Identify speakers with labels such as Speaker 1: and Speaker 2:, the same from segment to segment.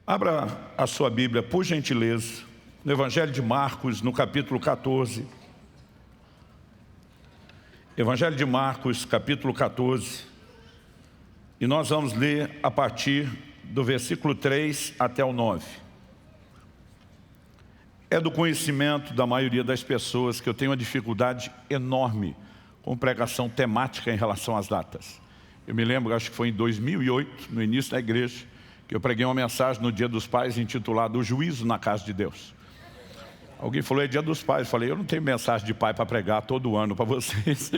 Speaker 1: Abra a sua Bíblia, por gentileza, no Evangelho de Marcos, no capítulo 14. Evangelho de Marcos, capítulo 14. E nós vamos ler a partir do versículo 3 até o 9. É do conhecimento da maioria das pessoas que eu tenho uma dificuldade enorme com pregação temática em relação às datas. Eu me lembro, acho que foi em 2008, no início da igreja, que eu preguei uma mensagem no Dia dos Pais intitulada O Juízo na Casa de Deus. Alguém falou, é Dia dos Pais. Eu falei, eu não tenho mensagem de pai para pregar todo ano para vocês.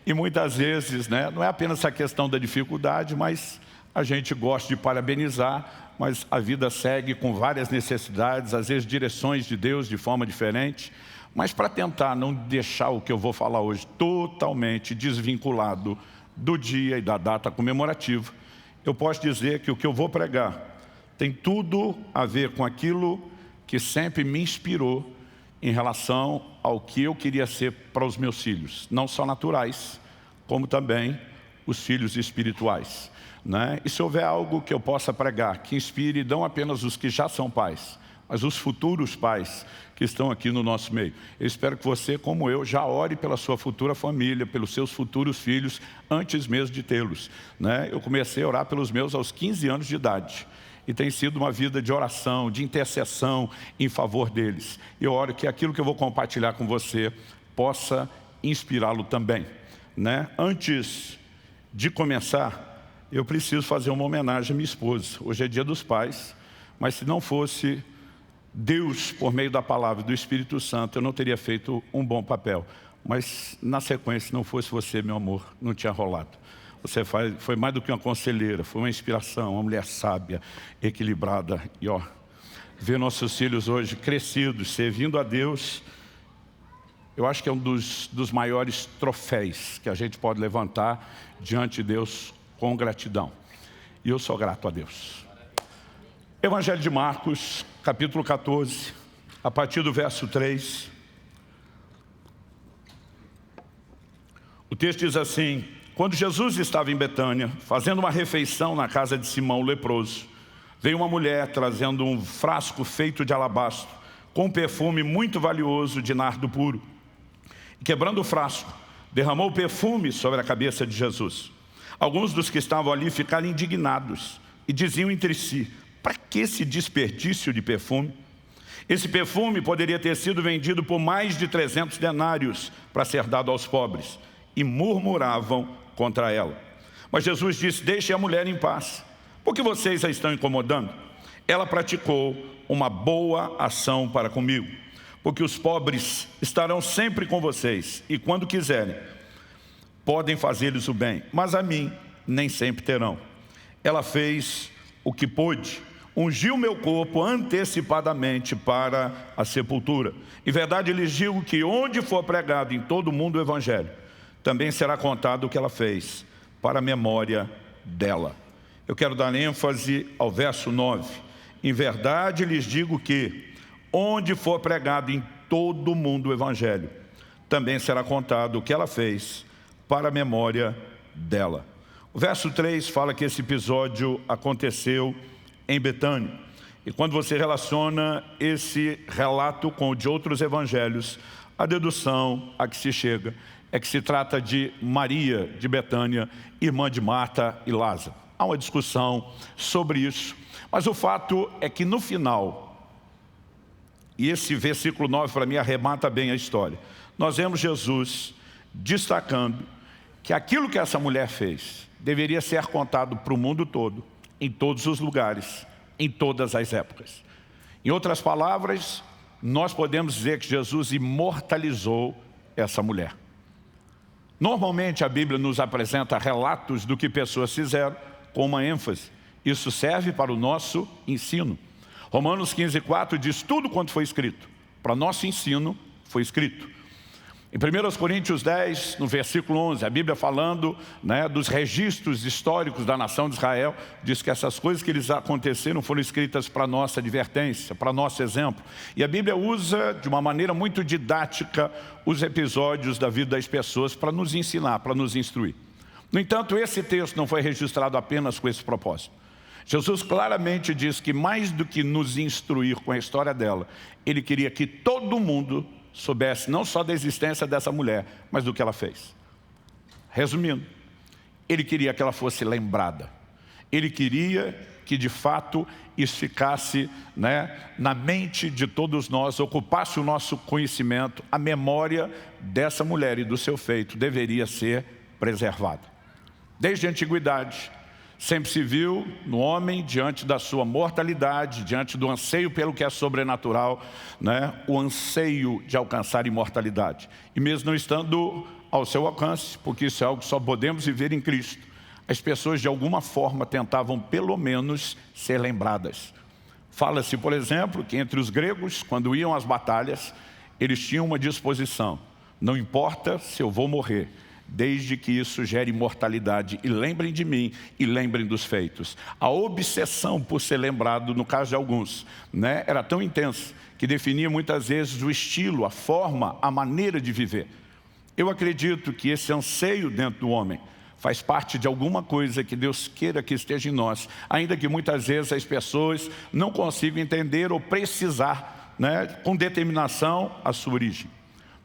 Speaker 1: E muitas vezes, não é apenas essa questão da dificuldade, mas a gente gosta de parabenizar, mas a vida segue com várias necessidades, às vezes direções de Deus de forma diferente. Mas para tentar não deixar o que eu vou falar hoje totalmente desvinculado do dia e da data comemorativa, eu posso dizer que o que eu vou pregar tem tudo a ver com aquilo que sempre me inspirou em relação ao que eu queria ser para os meus filhos, não só naturais, como também os filhos espirituais. E se houver algo que eu possa pregar, que inspire não apenas os que já são pais, mas os futuros pais que estão aqui no nosso meio. Eu espero que você, como eu, já ore pela sua futura família, pelos seus futuros filhos, antes mesmo de tê-los. Eu comecei a orar pelos meus aos 15 anos de idade. E tem sido uma vida de oração, de intercessão em favor deles. E eu oro que aquilo que eu vou compartilhar com você possa inspirá-lo também. Antes de começar, eu preciso fazer uma homenagem à minha esposa. Hoje é Dia dos Pais, mas se não fosse Deus, por meio da palavra do Espírito Santo, eu não teria feito um bom papel. Mas, na sequência, se não fosse você, meu amor, não tinha rolado. Você foi mais do que uma conselheira, foi uma inspiração, uma mulher sábia, equilibrada. E ver nossos filhos hoje crescidos, servindo a Deus, eu acho que é um dos maiores troféus que a gente pode levantar diante de Deus com gratidão. E eu sou grato a Deus. Evangelho de Marcos, capítulo 14, a partir do verso 3. O texto diz assim: quando Jesus estava em Betânia, fazendo uma refeição na casa de Simão o leproso, veio uma mulher trazendo um frasco feito de alabastro, com um perfume muito valioso de nardo puro. E quebrando o frasco, derramou o perfume sobre a cabeça de Jesus. Alguns dos que estavam ali ficaram indignados e diziam entre si: para que esse desperdício de perfume? Esse perfume poderia ter sido vendido por mais de 300 denários para ser dado aos pobres. E murmuravam contra ela. Mas Jesus disse: deixem a mulher em paz. Por que vocês a estão incomodando? Ela praticou uma boa ação para comigo. Porque os pobres estarão sempre com vocês, e quando quiserem, podem fazer-lhes o bem, mas a mim nem sempre terão. Ela fez o que pôde, ungiu meu corpo antecipadamente para a sepultura. Em verdade, lhes digo que onde for pregado em todo o mundo o Evangelho, também será contado o que ela fez, para a memória dela. Eu quero dar ênfase ao verso 9. Em verdade, lhes digo que onde for pregado em todo o mundo o Evangelho, também será contado o que ela fez, para a memória dela. O verso 3 fala que esse episódio aconteceu em Betânia. E quando você relaciona esse relato com o de outros evangelhos, a dedução a que se chega é que se trata de Maria de Betânia, irmã de Marta e Lázaro. Há uma discussão sobre isso, mas o fato é que no final, e esse versículo 9 para mim arremata bem a história, nós vemos Jesus destacando que aquilo que essa mulher fez deveria ser contado para o mundo todo, em todos os lugares, em todas as épocas. Em outras palavras, nós podemos dizer que Jesus imortalizou essa mulher. Normalmente a Bíblia nos apresenta relatos do que pessoas fizeram com uma ênfase. Isso serve para o nosso ensino. Romanos 15:4 diz: tudo quanto foi escrito, para nosso ensino foi escrito. Em 1 Coríntios 10, no versículo 11, a Bíblia falando dos registros históricos da nação de Israel, diz que essas coisas que eles aconteceram foram escritas para nossa advertência, para nosso exemplo. E a Bíblia usa de uma maneira muito didática os episódios da vida das pessoas para nos ensinar, para nos instruir. No entanto, esse texto não foi registrado apenas com esse propósito. Jesus claramente diz que mais do que nos instruir com a história dela, Ele queria que todo mundo soubesse não só da existência dessa mulher, mas do que ela fez. Resumindo, Ele queria que ela fosse lembrada. Ele queria que de fato isso ficasse, na mente de todos nós, ocupasse o nosso conhecimento. A memória dessa mulher e do seu feito deveria ser preservada. Desde a antiguidade, sempre se viu no homem, diante da sua mortalidade, diante do anseio pelo que é sobrenatural, o anseio de alcançar imortalidade. E mesmo não estando ao seu alcance, porque isso é algo que só podemos viver em Cristo, as pessoas de alguma forma tentavam pelo menos ser lembradas. Fala-se, por exemplo, que entre os gregos, quando iam às batalhas, eles tinham uma disposição: não importa se eu vou morrer, desde que isso gere imortalidade, e lembrem de mim e lembrem dos feitos. A obsessão por ser lembrado, no caso de alguns, era tão intensa que definia muitas vezes o estilo, a forma, a maneira de viver. Eu acredito que esse anseio dentro do homem faz parte de alguma coisa que Deus queira que esteja em nós, ainda que muitas vezes as pessoas não consigam entender ou precisar, com determinação, a sua origem.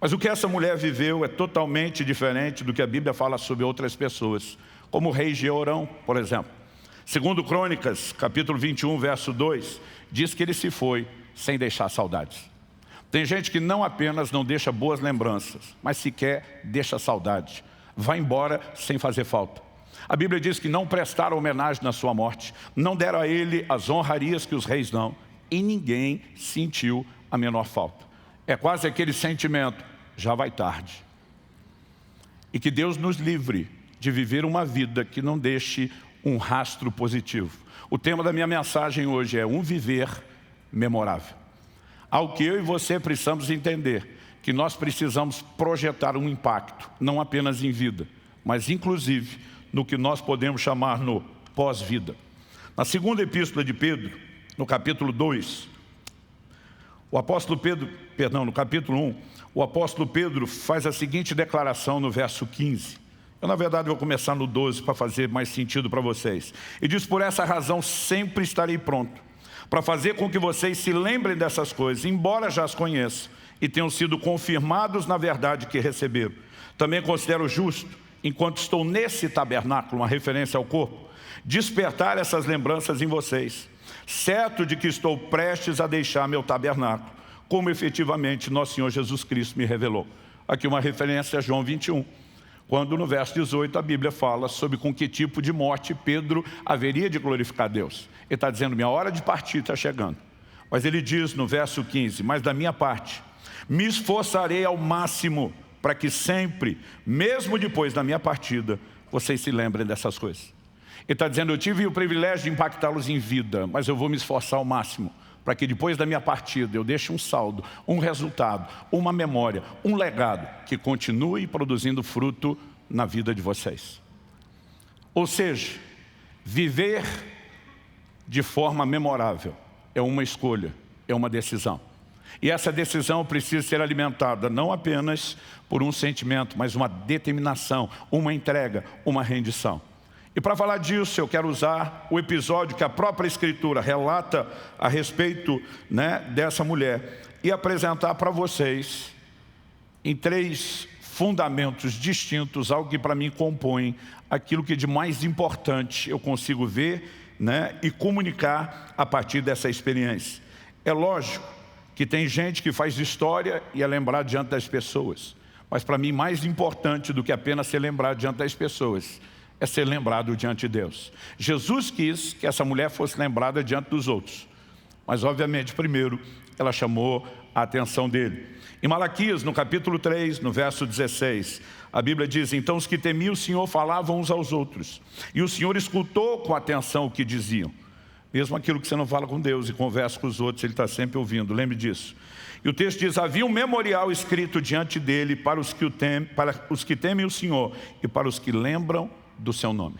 Speaker 1: Mas o que essa mulher viveu é totalmente diferente do que a Bíblia fala sobre outras pessoas, como o rei Jeorão, por exemplo. Segundo Crônicas, capítulo 21, verso 2, diz que ele se foi sem deixar saudades. Tem gente que não apenas não deixa boas lembranças, mas sequer deixa saudade. Vai embora sem fazer falta. A Bíblia diz que não prestaram homenagem na sua morte, não deram a ele as honrarias que os reis dão, e ninguém sentiu a menor falta. É quase aquele sentimento: já vai tarde. E que Deus nos livre de viver uma vida que não deixe um rastro positivo. O tema da minha mensagem hoje é um viver memorável. Ao que eu e você precisamos entender que nós precisamos projetar um impacto, não apenas em vida, mas inclusive no que nós podemos chamar no pós-vida. Na segunda epístola de Pedro, no capítulo 2, no capítulo 1, o apóstolo Pedro faz a seguinte declaração no verso 15. Eu, na verdade, vou começar no 12 para fazer mais sentido para vocês. E diz: por essa razão sempre estarei pronto para fazer com que vocês se lembrem dessas coisas, embora já as conheçam e tenham sido confirmados na verdade que receberam. Também considero justo, enquanto estou nesse tabernáculo, uma referência ao corpo, despertar essas lembranças em vocês, certo de que estou prestes a deixar meu tabernáculo, como efetivamente nosso Senhor Jesus Cristo me revelou. Aqui uma referência a João 21, quando no verso 18 a Bíblia fala sobre com que tipo de morte Pedro haveria de glorificar Deus. Ele está dizendo: minha hora de partir está chegando. Mas ele diz no verso 15: mas da minha parte, me esforçarei ao máximo para que sempre, mesmo depois da minha partida, vocês se lembrem dessas coisas. Ele está dizendo: eu tive o privilégio de impactá-los em vida, mas eu vou me esforçar ao máximo para que depois da minha partida eu deixe um saldo, um resultado, uma memória, um legado que continue produzindo fruto na vida de vocês. Ou seja, viver de forma memorável é uma escolha, é uma decisão. E essa decisão precisa ser alimentada não apenas por um sentimento, mas uma determinação, uma entrega, uma rendição. E para falar disso, eu quero usar o episódio que a própria Escritura relata a respeito, dessa mulher e apresentar para vocês, em 3 fundamentos distintos, algo que para mim compõe aquilo que de mais importante eu consigo ver, e comunicar a partir dessa experiência. É lógico que tem gente que faz história e é lembrado diante das pessoas, mas para mim mais importante do que apenas ser lembrado diante das pessoas é ser lembrado diante de Deus. Jesus quis que essa mulher fosse lembrada diante dos outros, mas obviamente primeiro ela chamou a atenção dele. Em Malaquias, no capítulo 3, no verso 16, a Bíblia diz: então os que temiam o Senhor falavam uns aos outros, e o Senhor escutou com atenção o que diziam. Mesmo aquilo que você não fala com Deus e conversa com os outros, Ele está sempre ouvindo, lembre disso. E o texto diz: havia um memorial escrito diante dele para os que temem o Senhor e para os que lembram do seu nome.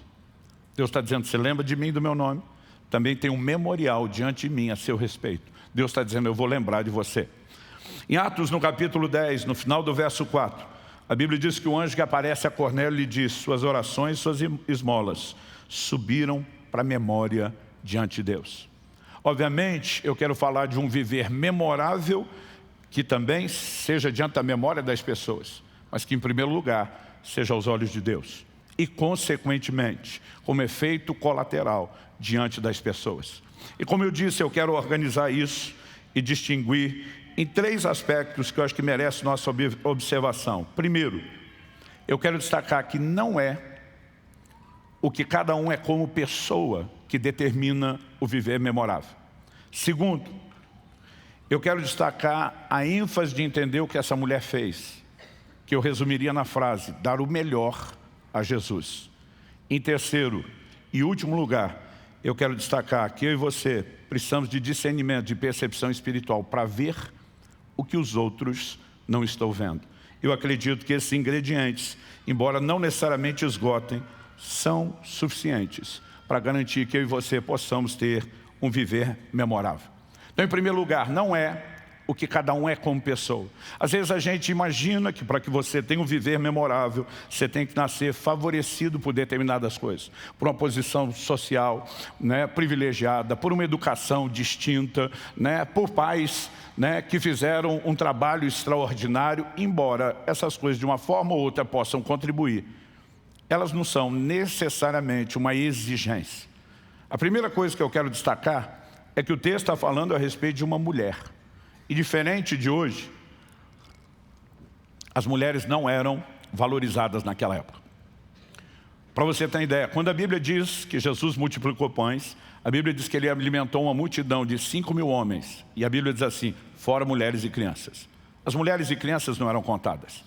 Speaker 1: Deus está dizendo: você lembra de mim e do meu nome? Também tem um memorial diante de mim a seu respeito. Deus está dizendo: eu vou lembrar de você. Em Atos, no capítulo 10, no final do verso 4, a Bíblia diz que o anjo que aparece a Cornélio lhe diz: suas orações, suas esmolas subiram para a memória diante de Deus. Obviamente, eu quero falar de um viver memorável que também seja diante da memória das pessoas, mas que, em primeiro lugar, seja aos olhos de Deus. E, consequentemente, como efeito colateral diante das pessoas. E como eu disse, eu quero organizar isso e distinguir em 3 aspectos que eu acho que merecem nossa observação. Primeiro, eu quero destacar que não é o que cada um é como pessoa que determina o viver memorável. Segundo, eu quero destacar a ênfase de entender o que essa mulher fez, que eu resumiria na frase, dar o melhor a Jesus. Em terceiro e último lugar, eu quero destacar que eu e você precisamos de discernimento, de percepção espiritual para ver o que os outros não estão vendo. Eu acredito que esses ingredientes, embora não necessariamente esgotem, são suficientes para garantir que eu e você possamos ter um viver memorável. Então, em primeiro lugar, não é o que cada um é como pessoa. Às vezes a gente imagina que para que você tenha um viver memorável, você tem que nascer favorecido por determinadas coisas. Por uma posição social, né, privilegiada, por uma educação distinta, né, por pais, né, que fizeram um trabalho extraordinário, embora essas coisas de uma forma ou outra possam contribuir. Elas não são necessariamente uma exigência. A primeira coisa que eu quero destacar é que o texto está falando a respeito de uma mulher. E diferente de hoje, as mulheres não eram valorizadas naquela época. Para você ter ideia, quando a Bíblia diz que Jesus multiplicou pães, a Bíblia diz que ele alimentou uma multidão de 5.000 homens. E a Bíblia diz assim, fora mulheres e crianças. As mulheres e crianças não eram contadas.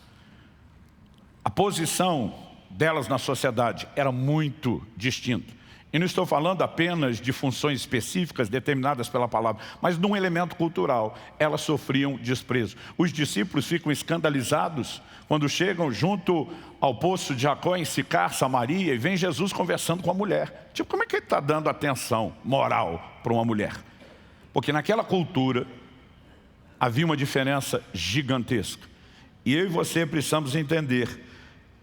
Speaker 1: A posição delas na sociedade era muito distinta. E não estou falando apenas de funções específicas determinadas pela palavra, mas num elemento cultural, elas sofriam desprezo. Os discípulos ficam escandalizados quando chegam junto ao poço de Jacó em Sicar, Samaria, e vem Jesus conversando com a mulher. Tipo, como é que ele está dando atenção moral para uma mulher? Porque naquela cultura havia uma diferença gigantesca. E eu e você precisamos entender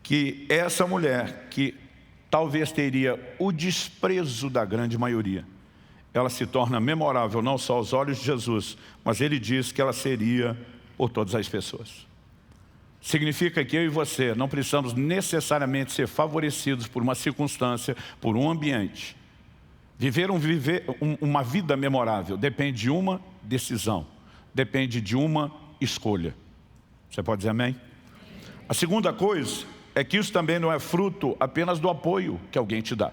Speaker 1: que essa mulher que talvez teria o desprezo da grande maioria, ela se torna memorável não só aos olhos de Jesus, mas ele diz que ela seria por todas as pessoas. Significa que eu e você não precisamos necessariamente ser favorecidos por uma circunstância, por um ambiente. Viver uma vida memorável depende de uma decisão, depende de uma escolha. Você pode dizer amém? A segunda coisa é que isso também não é fruto apenas do apoio que alguém te dá.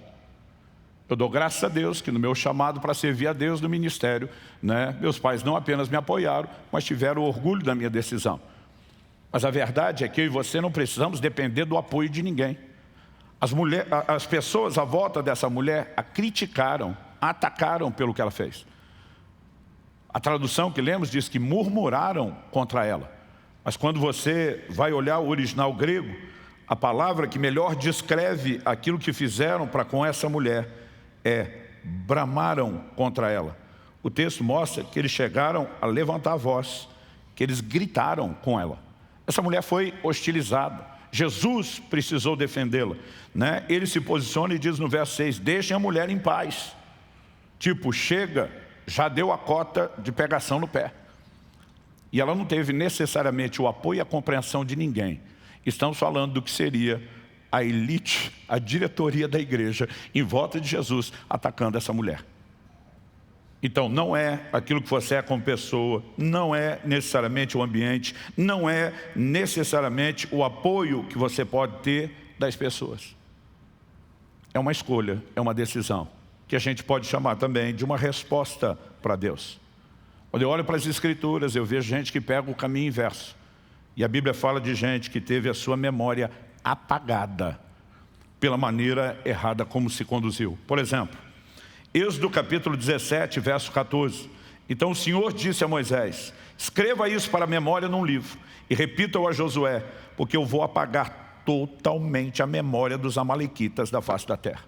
Speaker 1: Eu dou graças a Deus que no meu chamado para servir a Deus no ministério, né, meus pais não apenas me apoiaram, mas tiveram orgulho da minha decisão. Mas a verdade é que eu e você não precisamos depender do apoio de ninguém. As pessoas à volta dessa mulher a criticaram, a atacaram pelo que ela fez. A tradução que lemos diz que murmuraram contra ela. Mas quando você vai olhar o original grego, a palavra que melhor descreve aquilo que fizeram para com essa mulher é bramaram contra ela. O texto mostra que eles chegaram a levantar a voz, que eles gritaram com ela. Essa mulher foi hostilizada. Jesus precisou defendê-la, né? Ele se posiciona e diz no verso 6, deixem a mulher em paz. Tipo, chega, já deu a cota de pegação no pé. E ela não teve necessariamente o apoio e a compreensão de ninguém. Estamos falando do que seria a elite, a diretoria da igreja, em volta de Jesus, atacando essa mulher. Então, não é aquilo que você é como pessoa, não é necessariamente o ambiente, não é necessariamente o apoio que você pode ter das pessoas. É uma escolha, é uma decisão, que a gente pode chamar também de uma resposta para Deus. Quando eu olho para as Escrituras, eu vejo gente que pega o caminho inverso. E a Bíblia fala de gente que teve a sua memória apagada pela maneira errada como se conduziu. Por exemplo, Êxodo capítulo 17, verso 14. Então o Senhor disse a Moisés, escreva isso para a memória num livro e repita-o a Josué, porque eu vou apagar totalmente a memória dos amalequitas da face da terra.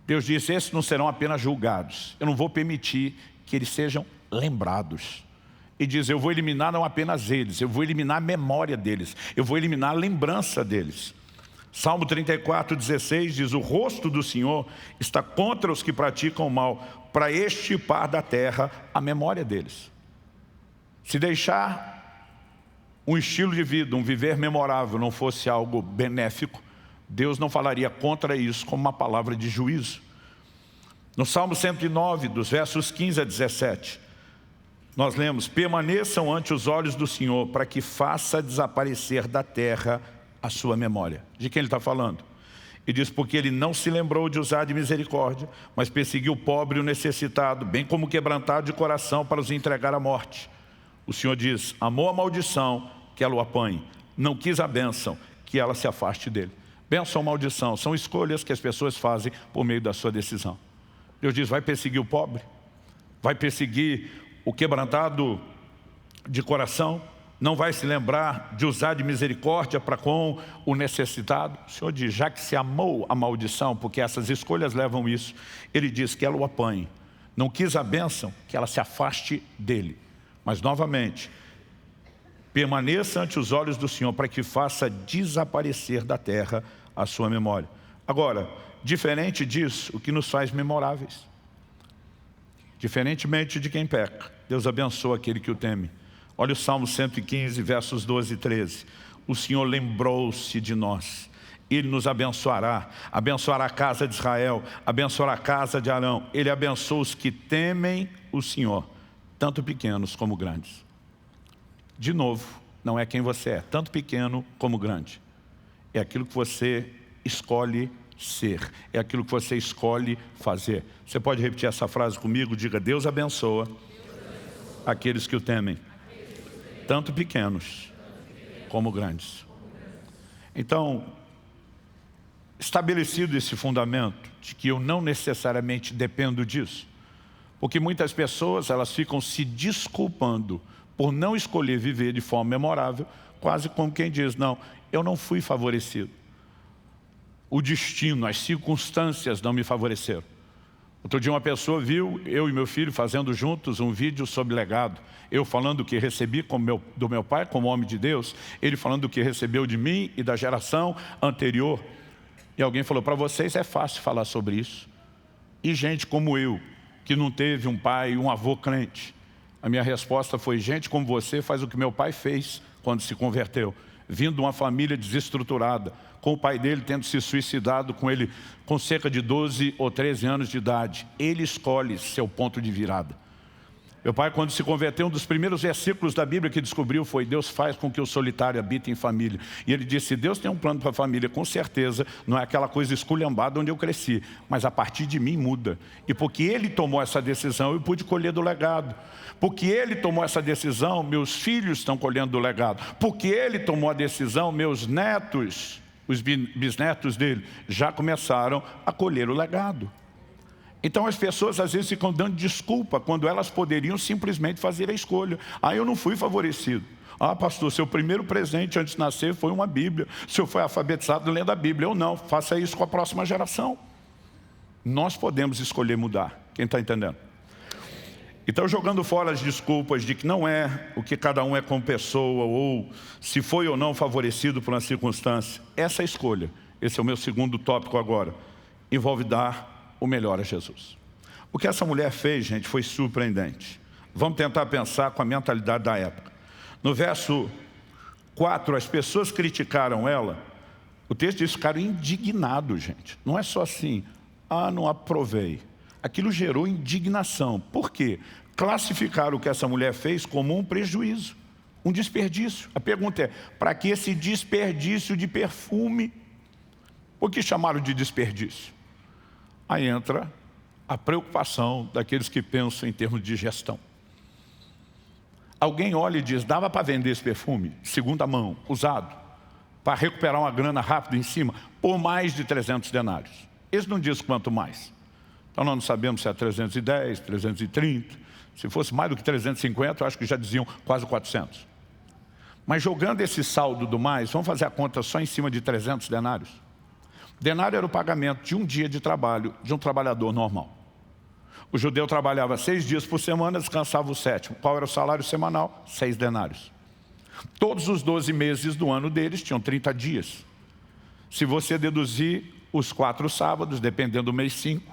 Speaker 1: Deus disse, esses não serão apenas julgados, eu não vou permitir que eles sejam lembrados. E diz, eu vou eliminar não apenas eles, eu vou eliminar a memória deles, eu vou eliminar a lembrança deles. Salmo 34, 16 diz: o rosto do Senhor está contra os que praticam o mal, para extirpar da terra a memória deles. Se deixar um estilo de vida, um viver memorável não fosse algo benéfico, Deus não falaria contra isso como uma palavra de juízo. No Salmo 109, dos versos 15 a 17, nós lemos: permaneçam ante os olhos do Senhor, para que faça desaparecer da terra a sua memória. De quem ele está falando? E diz: porque ele não se lembrou de usar de misericórdia, mas perseguiu o pobre e o necessitado, bem como quebrantado de coração, para os entregar à morte. O Senhor diz: amou a maldição, que ela o apanhe. Não quis a bênção, que ela se afaste dele. Bênção ou maldição são escolhas que as pessoas fazem por meio da sua decisão. Deus diz: vai perseguir o pobre, vai perseguir o quebrantado de coração, não vai se lembrar de usar de misericórdia para com o necessitado. O Senhor diz: já que se amou a maldição, porque essas escolhas levam isso, ele diz que ela o apanhe. Não quis a bênção, que ela se afaste dele. Mas novamente, permaneça ante os olhos do Senhor, para que faça desaparecer da terra a sua memória. Agora, diferente disso, o que nos faz memoráveis? Diferentemente de quem peca, Deus abençoa aquele que o teme. Olha o Salmo 115, versos 12 e 13. O Senhor lembrou-se de nós. Ele nos abençoará, abençoará a casa de Israel, abençoará a casa de Arão. Ele abençoa os que temem o Senhor, tanto pequenos como grandes. De novo, não é quem você é, tanto pequeno como grande. É aquilo que você escolhe ser, é aquilo que você escolhe fazer. Você pode repetir essa frase comigo? Diga: Deus abençoa aqueles que o temem, tanto pequenos como grandes. Então, estabelecido esse fundamento de que eu não necessariamente dependo disso, porque muitas pessoas elas ficam se desculpando por não escolher viver de forma memorável, quase como quem diz: não, eu não fui favorecido. O destino, as circunstâncias não me favoreceram. Outro dia uma pessoa viu eu e meu filho fazendo juntos um vídeo sobre legado. Eu falando o que recebi do meu pai como homem de Deus, ele falando o que recebeu de mim e da geração anterior. E alguém falou: para vocês é fácil falar sobre isso. E gente como eu, que não teve um pai e um avô crente. A minha resposta foi: gente como você faz o que meu pai fez quando se converteu. Vindo de uma família desestruturada, com o pai dele tendo se suicidado com ele com cerca de 12 ou 13 anos de idade. Ele escolhe seu ponto de virada. Meu pai, quando se converteu, um dos primeiros versículos da Bíblia que descobriu foi: Deus faz com que o solitário habite em família. E ele disse: se Deus tem um plano para a família, com certeza não é aquela coisa esculhambada onde eu cresci, mas a partir de mim muda. E porque ele tomou essa decisão, eu pude colher do legado. Porque ele tomou essa decisão, meus filhos estão colhendo do legado. Porque ele tomou a decisão, meus netos, os bisnetos dele, já começaram a colher o legado. Então as pessoas às vezes ficam dando desculpa quando elas poderiam simplesmente fazer a escolha. Ah, eu não fui favorecido. Ah, pastor, seu primeiro presente antes de nascer foi uma Bíblia. O senhor foi alfabetizado lendo a Bíblia. Eu não, faça isso com a próxima geração. Nós podemos escolher mudar. Quem está entendendo? Então, jogando fora as desculpas de que não é o que cada um é como pessoa, ou se foi ou não favorecido por uma circunstância, essa escolha, esse é o meu segundo tópico agora, envolve dar o melhor a Jesus. O que essa mulher fez, gente, foi surpreendente. Vamos tentar pensar com a mentalidade da época. No verso 4, as pessoas criticaram ela. O texto diz que ficaram indignados, gente. Não é só assim: ah, não aprovei. Aquilo gerou indignação. Por quê? Classificaram o que essa mulher fez como um prejuízo, um desperdício. A pergunta é: para que esse desperdício de perfume? Por que chamaram de desperdício? Aí entra a preocupação daqueles que pensam em termos de gestão. Alguém olha e diz: dava para vender esse perfume, segunda mão, usado, para recuperar uma grana rápida em cima, por mais de 300 denários. Eles não dizem quanto mais. Então nós não sabemos se é 310, 330. Se fosse mais do que 350, eu acho que já diziam quase 400. Mas jogando esse saldo do mais, vamos fazer a conta só em cima de 300 denários. Denário era o pagamento de um dia de trabalho de um trabalhador normal. O judeu trabalhava 6 dias por semana, descansava o 7º. Qual era o salário semanal? 6 denários. Todos os 12 meses do ano deles tinham 30 dias. Se você deduzir os 4 sábados, dependendo do mês 5,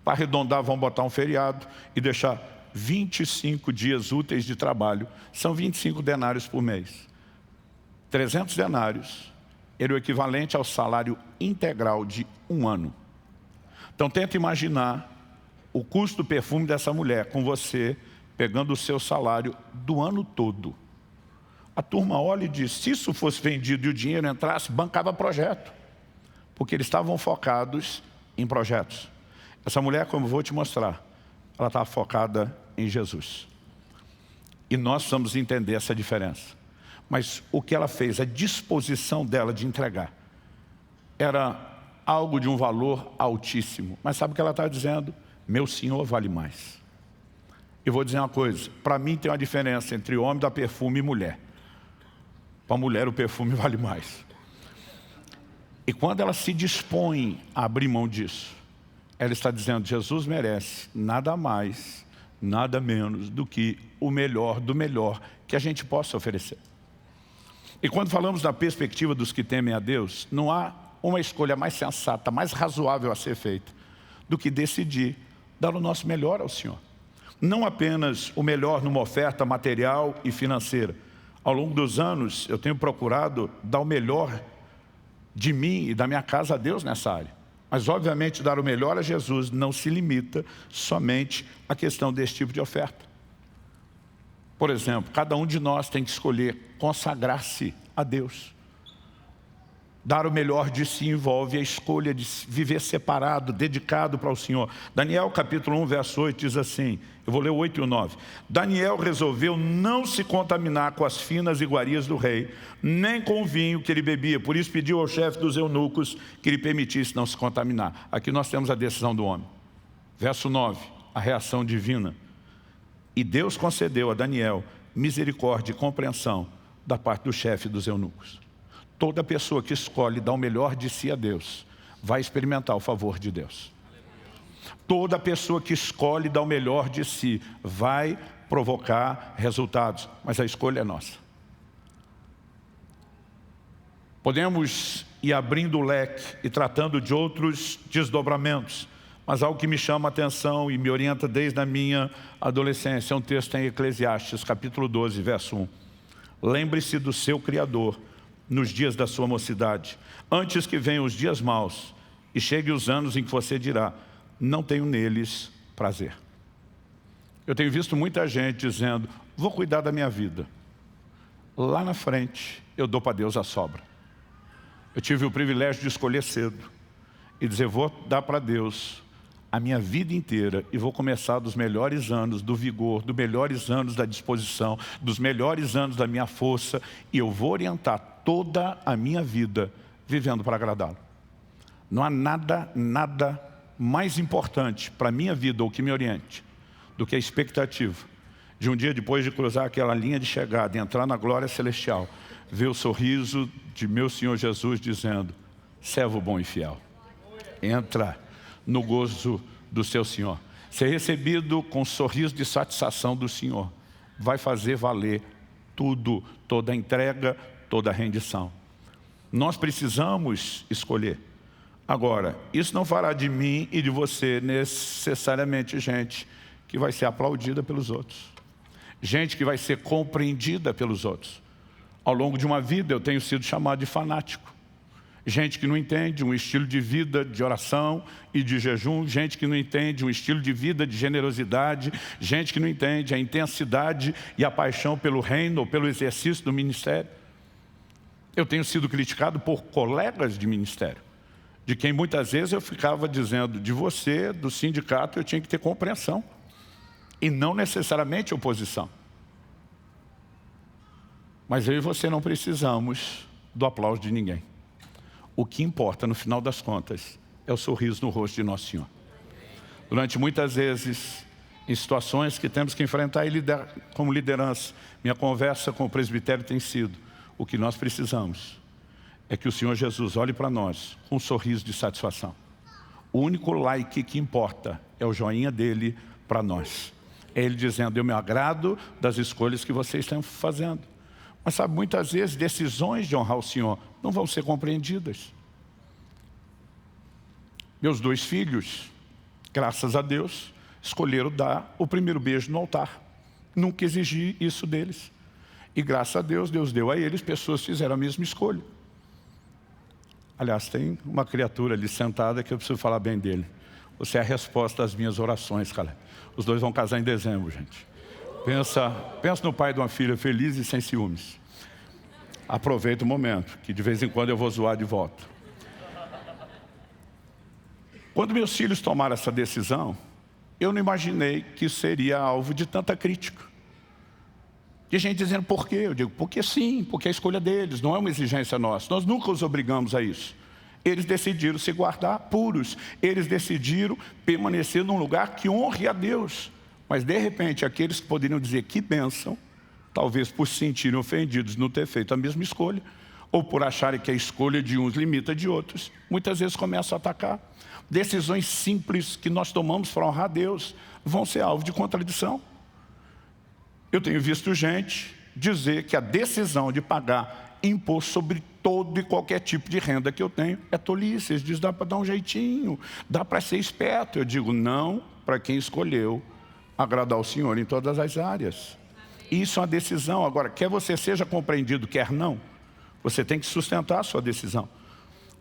Speaker 1: para arredondar, vão botar um feriado e deixar 25 dias úteis de trabalho. São 25 denários por mês. 300 denários era o equivalente ao salário integral de um ano. Então tenta imaginar o custo do perfume dessa mulher com você pegando o seu salário do ano todo. A turma olha e diz, se isso fosse vendido e o dinheiro entrasse, bancava projeto. Porque eles estavam focados em projetos. Essa mulher, como eu vou te mostrar, ela estava focada em Jesus. E nós precisamos entender essa diferença. Mas o que ela fez, a disposição dela de entregar, era algo de um valor altíssimo. Mas sabe o que ela está dizendo? Meu Senhor vale mais. Eu vou dizer uma coisa, para mim tem uma diferença entre homem da perfume e mulher. Para a mulher o perfume vale mais. E quando ela se dispõe a abrir mão disso, ela está dizendo, Jesus merece nada mais, nada menos do que o melhor do melhor que a gente possa oferecer. E quando falamos da perspectiva dos que temem a Deus, não há uma escolha mais sensata, mais razoável a ser feita, do que decidir dar o nosso melhor ao Senhor. Não apenas o melhor numa oferta material e financeira. Ao longo dos anos, eu tenho procurado dar o melhor de mim e da minha casa a Deus nessa área. Mas, obviamente, dar o melhor a Jesus não se limita somente à questão desse tipo de oferta. Por exemplo, cada um de nós tem que escolher consagrar-se a Deus. Dar o melhor de si envolve a escolha de viver separado, dedicado para o Senhor. Daniel capítulo 1, verso 8 diz assim, eu vou ler o 8 e o 9. Daniel resolveu não se contaminar com as finas iguarias do rei, nem com o vinho que ele bebia. Por isso pediu ao chefe dos eunucos que lhe permitisse não se contaminar. Aqui nós temos a decisão do homem. Verso 9, a reação divina. E Deus concedeu a Daniel misericórdia e compreensão da parte do chefe dos eunucos. Toda pessoa que escolhe dar o melhor de si a Deus, vai experimentar o favor de Deus. Toda pessoa que escolhe dar o melhor de si, vai provocar resultados. Mas a escolha é nossa. Podemos ir abrindo o leque e tratando de outros desdobramentos. Mas algo que me chama a atenção e me orienta desde a minha adolescência, é um texto em Eclesiastes, capítulo 12, verso 1. Lembre-se do seu Criador nos dias da sua mocidade, antes que venham os dias maus e cheguem os anos em que você dirá, não tenho neles prazer. Eu tenho visto muita gente dizendo, vou cuidar da minha vida. Lá na frente, eu dou para Deus a sobra. Eu tive o privilégio de escolher cedo e dizer, vou dar para Deus a minha vida inteira e vou começar dos melhores anos do vigor, dos melhores anos da disposição, dos melhores anos da minha força, e eu vou orientar toda a minha vida vivendo para agradá-lo. Não há nada mais importante para a minha vida ou que me oriente do que a expectativa de um dia depois de cruzar aquela linha de chegada e entrar na glória celestial, ver o sorriso de meu Senhor Jesus dizendo, servo bom e fiel, entra no gozo do seu Senhor. Ser recebido com um sorriso de satisfação do Senhor vai fazer valer tudo, toda a entrega, toda a rendição. Nós precisamos escolher. Agora, isso não fará de mim e de você necessariamente gente que vai ser aplaudida pelos outros. Gente que vai ser compreendida pelos outros. Ao longo de uma vida eu tenho sido chamado de fanático. Gente que não entende um estilo de vida de oração e de jejum, gente que não entende um estilo de vida de generosidade, gente que não entende a intensidade e a paixão pelo reino ou pelo exercício do ministério. Eu tenho sido criticado por colegas de ministério, de quem muitas vezes eu ficava dizendo, de você, do sindicato, eu tinha que ter compreensão e não necessariamente oposição. Mas eu e você não precisamos do aplauso de ninguém. O que importa, no final das contas, é o sorriso no rosto de Nosso Senhor. Durante muitas vezes, em situações que temos que enfrentar como liderança, minha conversa com o presbitério tem sido, o que nós precisamos é que o Senhor Jesus olhe para nós com um sorriso de satisfação. O único like que importa é o joinha dele para nós. É ele dizendo, eu me agrado das escolhas que vocês estão fazendo. Mas sabe, muitas vezes decisões de honrar o Senhor não vão ser compreendidas. Meus 2 filhos, graças a Deus, escolheram dar o primeiro beijo no altar. Nunca exigi isso deles. E graças a Deus, Deus deu a eles, pessoas fizeram a mesma escolha. Aliás, tem uma criatura ali sentada que eu preciso falar bem dele. Você é a resposta às minhas orações, cara. Os 2 vão casar em dezembro, gente. Pensa no pai de uma filha feliz e sem ciúmes. Aproveita o momento, que de vez em quando eu vou zoar de volta. Quando meus filhos tomaram essa decisão, eu não imaginei que isso seria alvo de tanta crítica. De gente dizendo por quê? Eu digo, porque sim, porque é a escolha deles, não é uma exigência nossa. Nós nunca os obrigamos a isso. Eles decidiram se guardar puros. Eles decidiram permanecer num lugar que honre a Deus. Mas de repente, aqueles que poderiam dizer que bênção, talvez por se sentirem ofendidos não ter feito a mesma escolha, ou por acharem que a escolha de uns limita de outros, muitas vezes começam a atacar. Decisões simples que nós tomamos para honrar a Deus vão ser alvo de contradição. Eu tenho visto gente dizer que a decisão de pagar imposto sobre todo e qualquer tipo de renda que eu tenho é tolice. Eles dizem, dá para dar um jeitinho, dá para ser esperto. Eu digo, não para quem escolheu agradar o Senhor em todas as áreas. Isso é uma decisão. Agora, quer você seja compreendido, quer não, você tem que sustentar a sua decisão.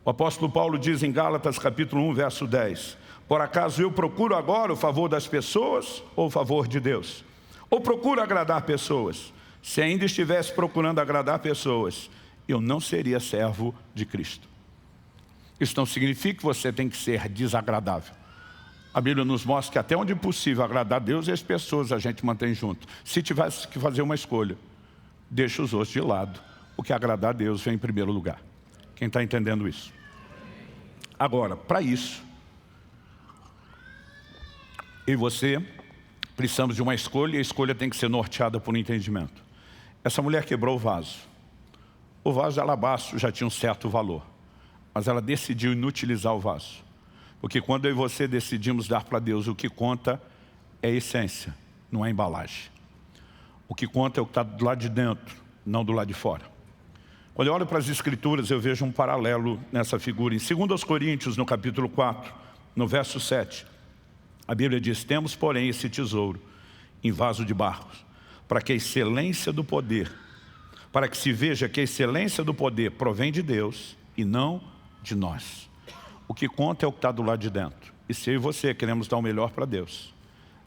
Speaker 1: O apóstolo Paulo diz em Gálatas capítulo 1, verso 10, por acaso eu procuro agora o favor das pessoas ou o favor de Deus? Ou procuro agradar pessoas? Se ainda estivesse procurando agradar pessoas, eu não seria servo de Cristo. Isso não significa que você tem que ser desagradável. A Bíblia nos mostra que até onde é possível agradar a Deus e as pessoas a gente mantém junto. Se tivesse que fazer uma escolha, deixa os outros de lado, porque agradar a Deus vem em primeiro lugar. Quem está entendendo isso? Agora, para isso, eu e você precisamos de uma escolha, e a escolha tem que ser norteada por um entendimento. Essa mulher quebrou o vaso. O vaso de alabastro já tinha um certo valor, mas ela decidiu inutilizar o vaso. Porque quando eu e você decidimos dar para Deus, o que conta é a essência, não é a embalagem. O que conta é o que está do lado de dentro, não do lado de fora. Quando eu olho para as Escrituras, eu vejo um paralelo nessa figura. Em 2 Coríntios, no capítulo 4, no verso 7, a Bíblia diz, temos, porém, esse tesouro em vaso de barro, para que a excelência do poder, para que se veja que a excelência do poder provém de Deus e não de nós. O que conta é o que está do lado de dentro. E se eu e você queremos dar o melhor para Deus,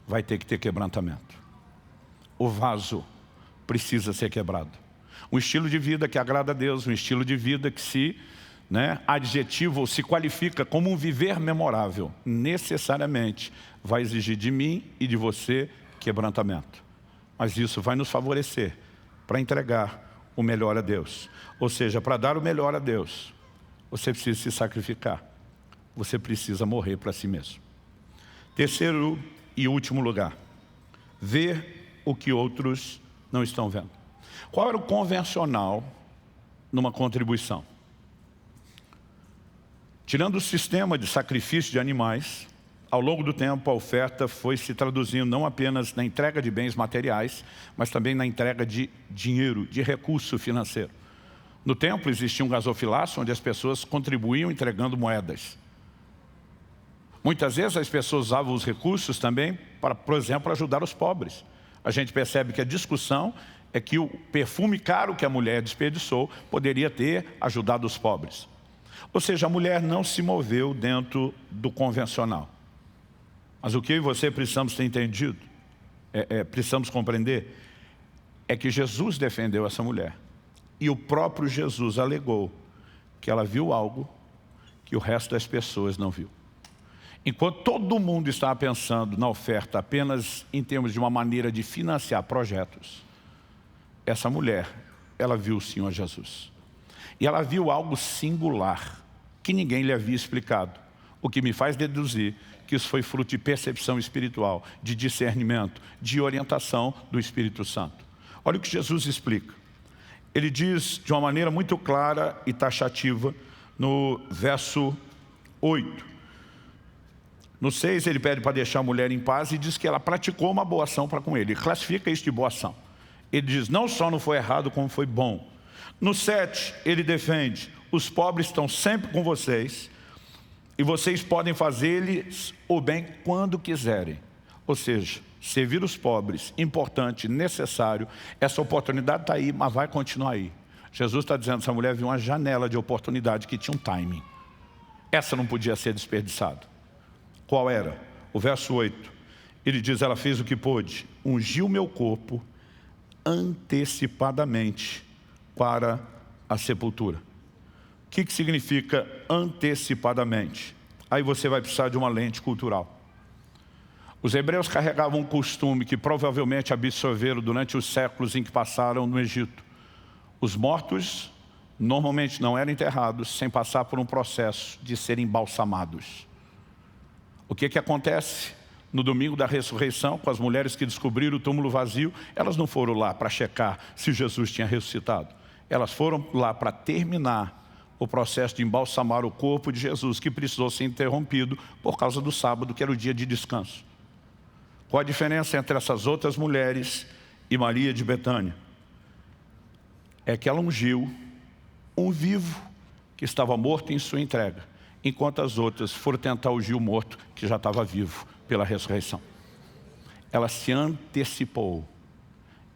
Speaker 1: vai ter que ter quebrantamento. O vaso precisa ser quebrado. Um estilo de vida que agrada a Deus, um estilo de vida que se adjetiva ou se qualifica como um viver memorável, necessariamente vai exigir de mim e de você quebrantamento. Mas isso vai nos favorecer para entregar o melhor a Deus. Ou seja, para dar o melhor a Deus, você precisa se sacrificar. Você precisa morrer para si mesmo. Terceiro e último lugar, ver o que outros não estão vendo. Qual era o convencional numa contribuição? Tirando o sistema de sacrifício de animais, ao longo do tempo a oferta foi se traduzindo não apenas na entrega de bens materiais, mas também na entrega de dinheiro, de recurso financeiro. No templo existia um gasofilácio onde as pessoas contribuíam entregando moedas. Muitas vezes as pessoas usavam os recursos também para, por exemplo, ajudar os pobres. A gente percebe que a discussão é que o perfume caro que a mulher desperdiçou poderia ter ajudado os pobres. Ou seja, a mulher não se moveu dentro do convencional. Mas o que eu e você precisamos ter entendido, precisamos compreender, é que Jesus defendeu essa mulher. E o próprio Jesus alegou que ela viu algo que o resto das pessoas não viu. Enquanto todo mundo estava pensando na oferta apenas em termos de uma maneira de financiar projetos, essa mulher, ela viu o Senhor Jesus. E ela viu algo singular, que ninguém lhe havia explicado. O que me faz deduzir que isso foi fruto de percepção espiritual, de discernimento, de orientação do Espírito Santo. Olha o que Jesus explica. Ele diz de uma maneira muito clara e taxativa, no verso 8. No 6 ele pede para deixar a mulher em paz e diz que ela praticou uma boa ação para com ele. Ele classifica isso de boa ação. Ele diz, não só não foi errado, como foi bom. No 7 ele defende, os pobres estão sempre com vocês. e vocês podem fazer-lhes o bem quando quiserem. Ou seja, servir os pobres, importante, necessário. Essa oportunidade está aí, mas vai continuar aí. Jesus está dizendo, essa mulher viu uma janela de oportunidade que tinha um timing. Essa não podia ser desperdiçada. Qual era? O verso 8. Ele diz, ela fez o que pôde, ungiu meu corpo antecipadamente para a sepultura. O que significa antecipadamente? Aí você vai precisar de uma lente cultural. Os hebreus carregavam um costume que provavelmente absorveram durante os séculos em que passaram no Egito. Os mortos normalmente não eram enterrados sem passar por um processo de serem embalsamados. O que acontece? No domingo da ressurreição, com as mulheres que descobriram o túmulo vazio, elas não foram lá para checar se Jesus tinha ressuscitado. Elas foram lá para terminar o processo de embalsamar o corpo de Jesus, que precisou ser interrompido por causa do sábado, que era o dia de descanso. Qual a diferença entre essas outras mulheres e Maria de Betânia? É que ela ungiu um vivo que estava morto em sua entrega, enquanto as outras foram tentar ungir o morto que já estava vivo pela ressurreição. Ela se antecipou.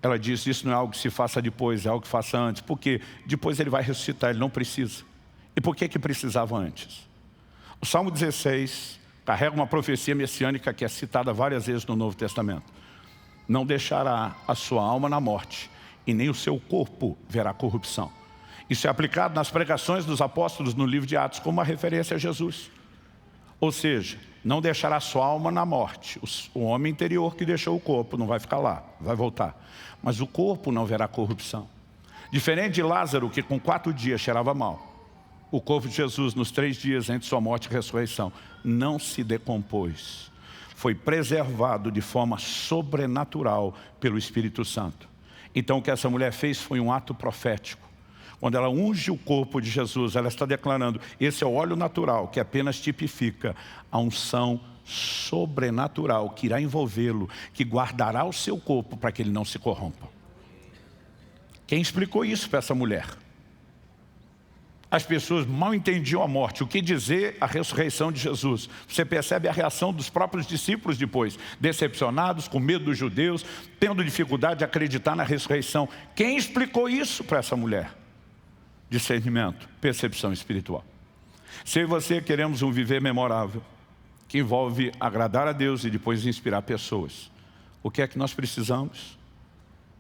Speaker 1: Ela disse, isso não é algo que se faça depois, é algo que faça antes. Porque depois ele vai ressuscitar, ele não precisa. E por que precisava antes? O Salmo 16 carrega uma profecia messiânica que é citada várias vezes no Novo Testamento. Não deixará a sua alma na morte, e nem o seu corpo verá corrupção. Isso é aplicado nas pregações dos apóstolos no livro de Atos, como uma referência a Jesus. Ou seja, não deixará a sua alma na morte. O homem interior que deixou o corpo não vai ficar lá, vai voltar. Mas o corpo não verá corrupção. Diferente de Lázaro, que com 4 dias cheirava mal. O corpo de Jesus, nos 3 dias entre sua morte e ressurreição, não se decompôs. Foi preservado de forma sobrenatural pelo Espírito Santo. Então o que essa mulher fez foi um ato profético. Quando ela unge o corpo de Jesus, ela está declarando, esse é o óleo natural que apenas tipifica a unção sobrenatural que irá envolvê-lo, que guardará o seu corpo para que ele não se corrompa. Quem explicou isso para essa mulher? As pessoas mal entendiam a morte. O que dizer a ressurreição de Jesus? Você percebe a reação dos próprios discípulos depois. Decepcionados, com medo dos judeus, tendo dificuldade de acreditar na ressurreição. Quem explicou isso para essa mulher? Discernimento, percepção espiritual. Se eu e você queremos um viver memorável, que envolve agradar a Deus e depois inspirar pessoas, o que é que nós precisamos?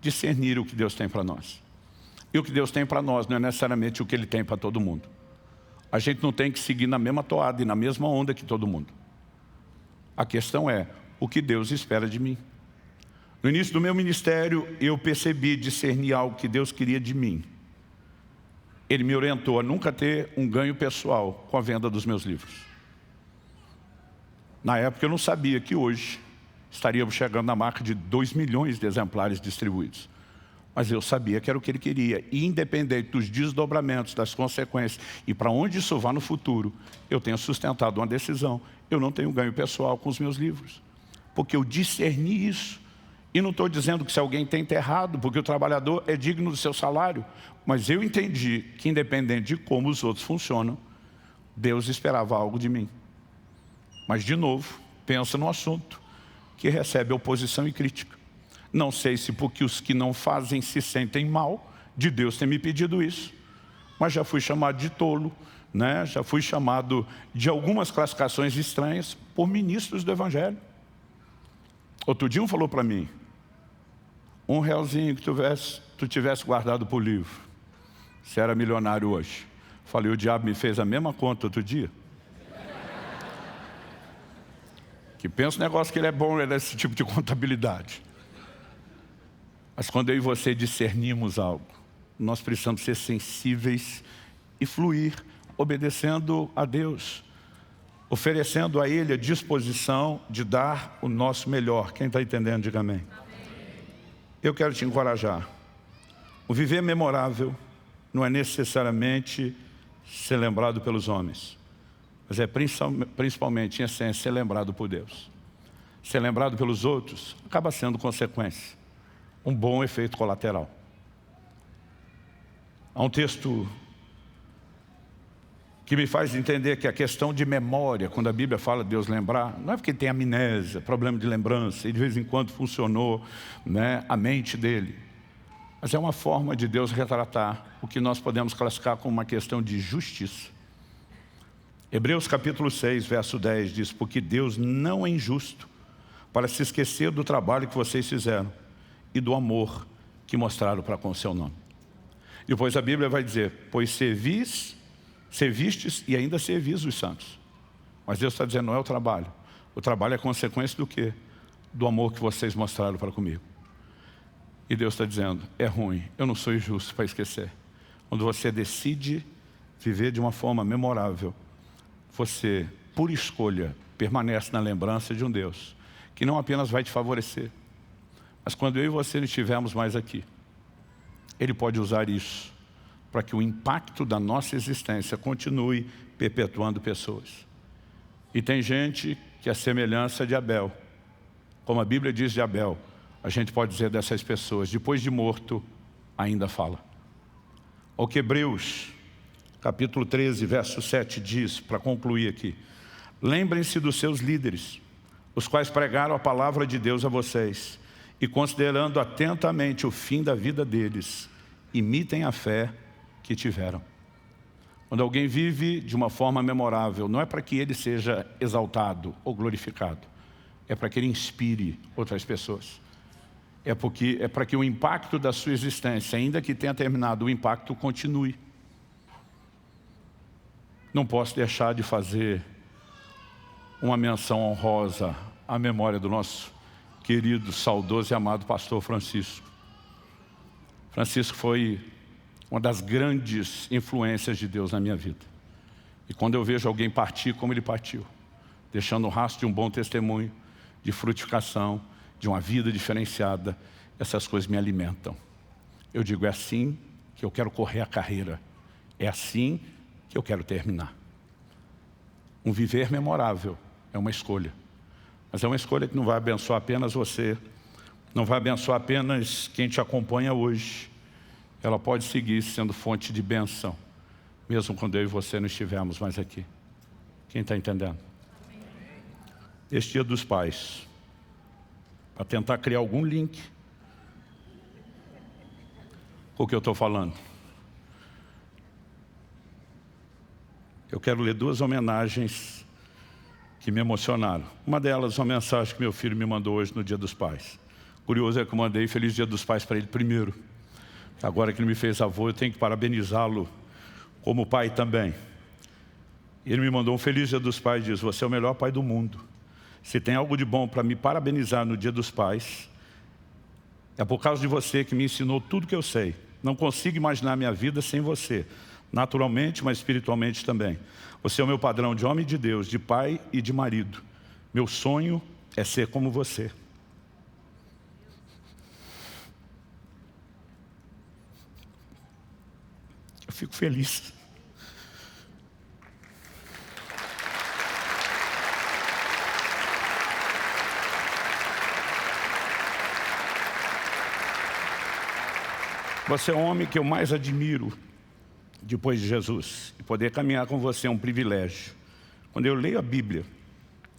Speaker 1: Discernir o que Deus tem para nós. E o que Deus tem para nós não é necessariamente o que Ele tem para todo mundo. A gente não tem que seguir na mesma toada e na mesma onda que todo mundo. A questão é o que Deus espera de mim. No início do meu ministério, eu percebi discernir algo que Deus queria de mim. Ele me orientou a nunca ter um ganho pessoal com a venda dos meus livros. Na época eu não sabia que hoje estaríamos chegando na marca de 2 milhões de exemplares distribuídos. Mas eu sabia que era o que Ele queria. E independente dos desdobramentos, das consequências e para onde isso vá no futuro, eu tenho sustentado uma decisão. Eu não tenho ganho pessoal com os meus livros. Porque eu discerni isso. E não estou dizendo que se alguém tem errado, porque o trabalhador é digno do seu salário. Mas eu entendi que independente de como os outros funcionam, Deus esperava algo de mim. Mas de novo, pensa no assunto que recebe oposição e crítica. Não sei se porque os que não fazem se sentem mal de Deus ter me pedido isso. Mas já fui chamado de tolo, né? Já fui chamado de algumas classificações estranhas por ministros do Evangelho. Outro dia um falou para mim, R$1 que tu tivesse guardado por livro, você era milionário hoje. Falei, o diabo me fez a mesma conta outro dia. Que pensa o negócio que ele é bom, ele é esse tipo de contabilidade. Mas quando eu e você discernimos algo, nós precisamos ser sensíveis e fluir, obedecendo a Deus, oferecendo a Ele a disposição de dar o nosso melhor. Quem está entendendo, diga amém. Eu quero te encorajar. O viver memorável não é necessariamente ser lembrado pelos homens, mas é principalmente, em essência, ser lembrado por Deus. Ser lembrado pelos outros acaba sendo consequência. Um bom efeito colateral. Há um texto que me faz entender que a questão de memória, quando a Bíblia fala de Deus lembrar, não é porque tem amnésia, problema de lembrança, e de vez em quando funcionou, né, a mente dele. Mas é uma forma de Deus retratar o que nós podemos classificar como uma questão de justiça. Hebreus capítulo 6, verso 10 diz: porque Deus não é injusto para se esquecer do trabalho que vocês fizeram e do amor que mostraram para com o seu nome. Depois a Bíblia vai dizer: pois servistes e ainda servis os santos. Mas Deus está dizendo, não é o trabalho. O trabalho é consequência do quê? Do amor que vocês mostraram para comigo. E Deus está dizendo, é ruim, eu não sou injusto para esquecer. Quando você decide viver de uma forma memorável, você, por escolha, permanece na lembrança de um Deus que não apenas vai te favorecer, mas quando eu e você não estivermos mais aqui, Ele pode usar isso para que o impacto da nossa existência continue perpetuando pessoas. E tem gente que a semelhança de Abel, como a Bíblia diz de Abel, a gente pode dizer dessas pessoas, depois de morto, ainda fala. O que Hebreus, capítulo 13, verso 7 diz, para concluir aqui: lembrem-se dos seus líderes, os quais pregaram a palavra de Deus a vocês, e considerando atentamente o fim da vida deles, imitem a fé que tiveram. Quando alguém vive de uma forma memorável, não é para que ele seja exaltado ou glorificado, é para que ele inspire outras pessoas. É para que o impacto da sua existência, ainda que tenha terminado, o impacto continue. Não posso deixar de fazer uma menção honrosa à memória do nosso querido, saudoso e amado pastor Francisco. Francisco foi uma das grandes influências de Deus na minha vida. E quando eu vejo alguém partir como ele partiu, deixando o rastro de um bom testemunho, de frutificação, de uma vida diferenciada, essas coisas me alimentam. Eu digo, é assim que eu quero correr a carreira. É assim que eu quero terminar. Um viver memorável é uma escolha. Mas é uma escolha que não vai abençoar apenas você, não vai abençoar apenas quem te acompanha hoje. Ela pode seguir sendo fonte de bênção, mesmo quando eu e você não estivermos mais aqui. Quem está entendendo? Este Dia dos Pais, para tentar criar algum link com o que eu estou falando, eu quero ler duas homenagens que me emocionaram. Uma delas, uma mensagem que meu filho me mandou hoje no Dia dos Pais. Curioso é que eu mandei Feliz Dia dos Pais para ele primeiro. Agora que ele me fez avô, eu tenho que parabenizá-lo como pai também. Ele me mandou um Feliz Dia dos Pais e diz: você é o melhor pai do mundo. Se tem algo de bom para me parabenizar no Dia dos Pais, é por causa de você que me ensinou tudo que eu sei. Não consigo imaginar minha vida sem você. Naturalmente, mas espiritualmente também. Você é o meu padrão de homem de Deus, de pai e de marido. Meu sonho é ser como você. Eu fico feliz. Você é o homem que eu mais admiro depois de Jesus. E poder caminhar com você é um privilégio. Quando eu leio a Bíblia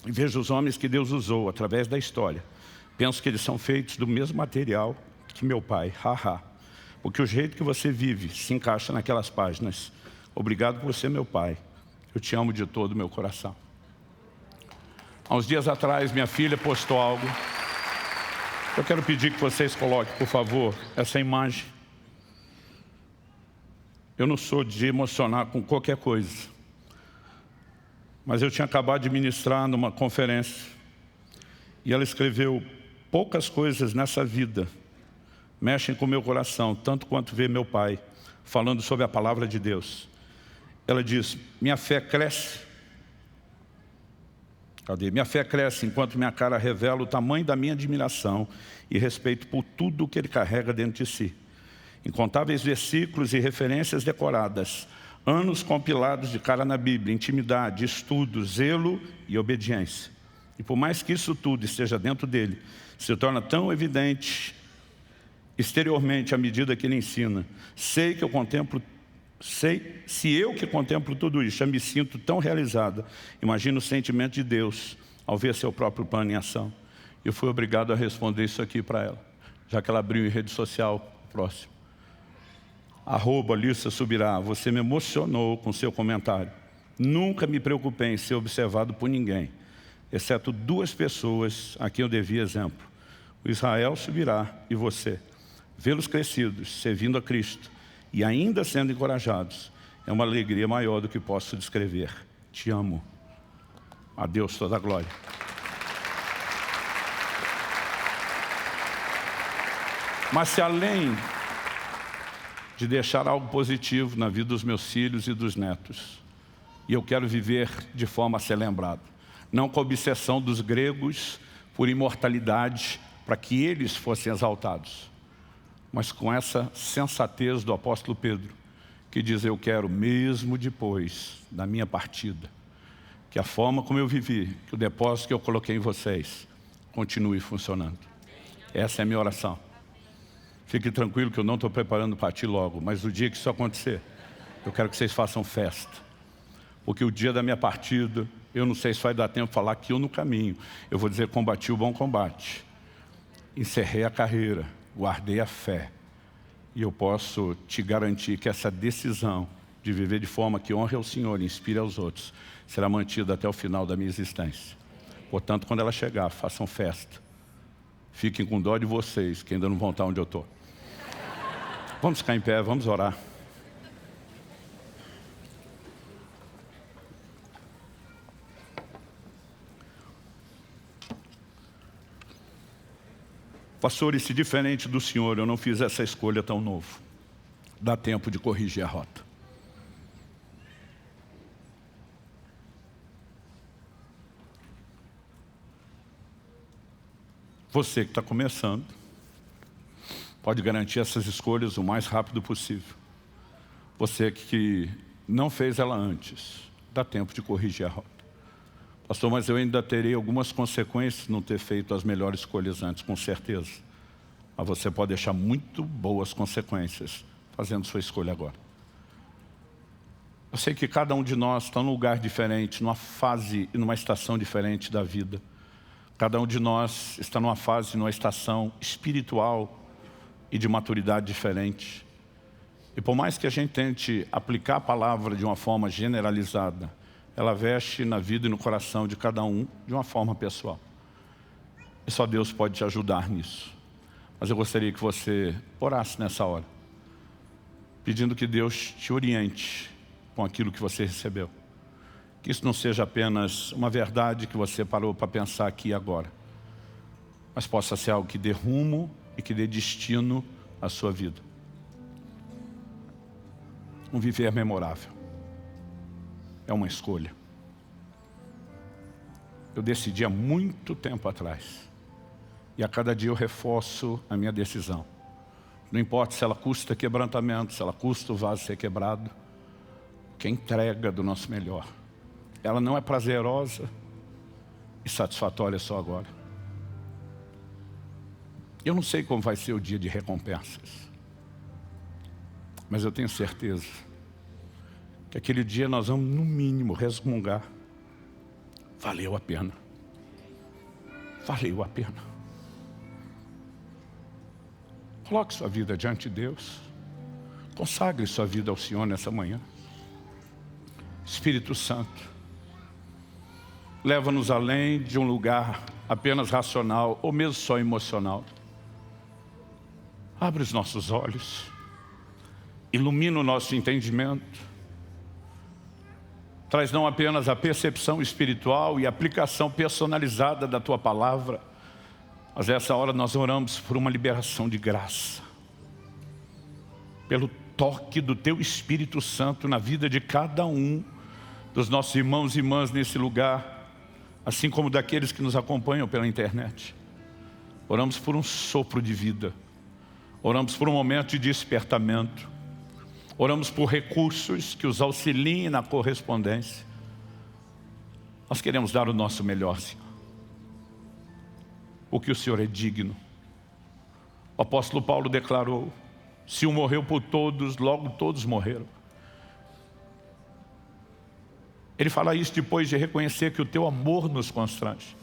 Speaker 1: e vejo os homens que Deus usou através da história, penso que eles são feitos do mesmo material que meu pai. Haha. Porque o jeito que você vive se encaixa naquelas páginas. Obrigado por ser meu pai. Eu te amo de todo o meu coração. Há uns dias atrás, minha filha postou algo. Eu quero pedir que vocês coloquem, por favor, essa imagem. Eu não sou de emocionar com qualquer coisa. Mas eu tinha acabado de ministrar numa conferência. E ela escreveu: poucas coisas nessa vida mexem com o meu coração, tanto quanto ver meu pai falando sobre a palavra de Deus. Ela diz: minha fé cresce. Cadê? Minha fé cresce enquanto minha cara revela o tamanho da minha admiração e respeito por tudo que ele carrega dentro de si. Incontáveis versículos e referências decoradas, anos compilados de cara na Bíblia, intimidade, estudo, zelo e obediência. E por mais que isso tudo esteja dentro dele, se torna tão evidente exteriormente à medida que ele ensina. Sei que eu contemplo Se eu que contemplo tudo isso, já me sinto tão realizada, imagino o sentimento de Deus ao ver seu próprio plano em ação. Eu fui obrigado a responder isso aqui para ela, já que ela abriu em rede social próximo. @Lissa Subirá, você me emocionou com seu comentário. Nunca me preocupei em ser observado por ninguém, exceto 2 pessoas a quem eu devia exemplo. O Israel Subirá e você. Vê-los crescidos, servindo a Cristo e ainda sendo encorajados, é uma alegria maior do que posso descrever. Te amo. A Deus toda a glória. Mas se além de deixar algo positivo na vida dos meus filhos e dos netos, e eu quero viver de forma a ser lembrado, não com a obsessão dos gregos por imortalidade, para que eles fossem exaltados, mas com essa sensatez do apóstolo Pedro, que diz: eu quero mesmo depois da minha partida, que a forma como eu vivi, que o depósito que eu coloquei em vocês, continue funcionando. Essa é a minha oração. Fique tranquilo que eu não estou preparando para ti logo, mas no dia que isso acontecer, eu quero que vocês façam festa. Porque o dia da minha partida, eu não sei se vai dar tempo de falar que eu no caminho. Eu vou dizer: combati o bom combate, encerrei a carreira, guardei a fé. E eu posso te garantir que essa decisão de viver de forma que honre ao Senhor e inspire aos outros, será mantida até o final da minha existência. Portanto, quando ela chegar, façam festa. Fiquem com dó de vocês, que ainda não vão estar onde eu estou. Vamos ficar em pé, vamos orar. Pastor, e se diferente do Senhor eu não fiz essa escolha tão novo? Dá tempo de corrigir a rota. Você que está começando, pode garantir essas escolhas o mais rápido possível. Você que não fez ela antes, dá tempo de corrigir a rota. Pastor, mas eu ainda terei algumas consequências de não ter feito as melhores escolhas antes, com certeza. Mas você pode deixar muito boas consequências fazendo sua escolha agora. Eu sei que cada um de nós está num lugar diferente, numa fase e numa estação diferente da vida. Cada um de nós está numa fase, numa estação espiritual e de maturidade diferente. E por mais que a gente tente aplicar a palavra de uma forma generalizada, ela veste na vida e no coração de cada um de uma forma pessoal. E só Deus pode te ajudar nisso. Mas eu gostaria que você orasse nessa hora, pedindo que Deus te oriente com aquilo que você recebeu. Que isso não seja apenas uma verdade que você parou para pensar aqui e agora, mas possa ser algo que dê rumo e que dê destino à sua vida. Um viver memorável. É uma escolha. Eu decidi há muito tempo atrás. E a cada dia eu reforço a minha decisão. Não importa se ela custa quebrantamento, se ela custa o vaso ser quebrado, que é entrega do nosso melhor. Ela não é prazerosa e satisfatória só agora. Eu não sei como vai ser o dia de recompensas, mas eu tenho certeza que aquele dia nós vamos, no mínimo, resmungar. Valeu a pena. Valeu a pena. Coloque sua vida diante de Deus. Consagre sua vida ao Senhor nessa manhã. Espírito Santo, leva-nos além de um lugar apenas racional ou mesmo só emocional. Abre os nossos olhos. Ilumina o nosso entendimento. Traz não apenas a percepção espiritual e a aplicação personalizada da Tua Palavra, mas essa hora nós oramos por uma liberação de graça. Pelo toque do Teu Espírito Santo na vida de cada um dos nossos irmãos e irmãs nesse lugar, assim como daqueles que nos acompanham pela internet. Oramos por um sopro de vida. Oramos por um momento de despertamento. Oramos por recursos que os auxiliem na correspondência. Nós queremos dar o nosso melhor, Senhor. Porque o Senhor é digno. O apóstolo Paulo declarou: se um morreu por todos, logo todos morreram. Ele fala isso depois de reconhecer que o teu amor nos constrange.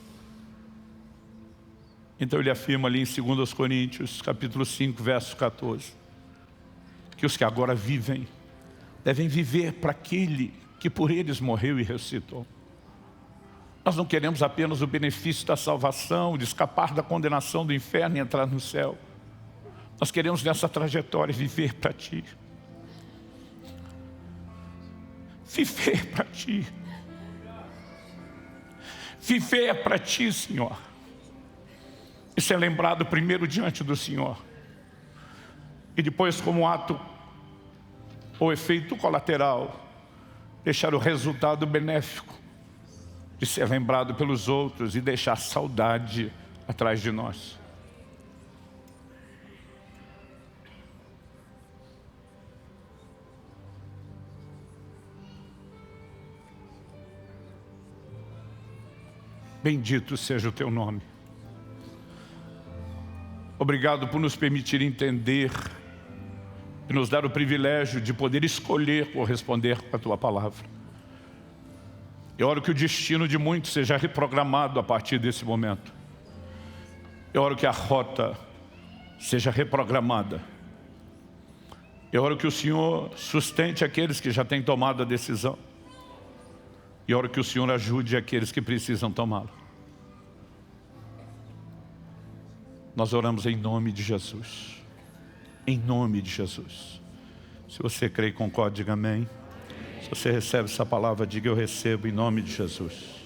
Speaker 1: Então ele afirma ali em 2 Coríntios, capítulo 5, verso 14, que os que agora vivem, devem viver para aquele que por eles morreu e ressuscitou. Nós não queremos apenas o benefício da salvação, de escapar da condenação do inferno e entrar no céu. Nós queremos nessa trajetória viver para Ti. Viver para Ti. Viver para Ti, Senhor. E ser lembrado primeiro diante do Senhor. E depois, como ato ou efeito colateral, deixar o resultado benéfico de ser lembrado pelos outros e deixar saudade atrás de nós. Bendito seja o Teu nome. Obrigado por nos permitir entender e nos dar o privilégio de poder escolher corresponder à Tua palavra. Eu oro que o destino de muitos seja reprogramado a partir desse momento. Eu oro que a rota seja reprogramada. Eu oro que o Senhor sustente aqueles que já têm tomado a decisão. E oro que o Senhor ajude aqueles que precisam tomá-lo. Nós oramos em nome de Jesus. Em nome de Jesus. Se você crê e concorda, diga amém. Se você recebe essa palavra, diga eu recebo em nome de Jesus.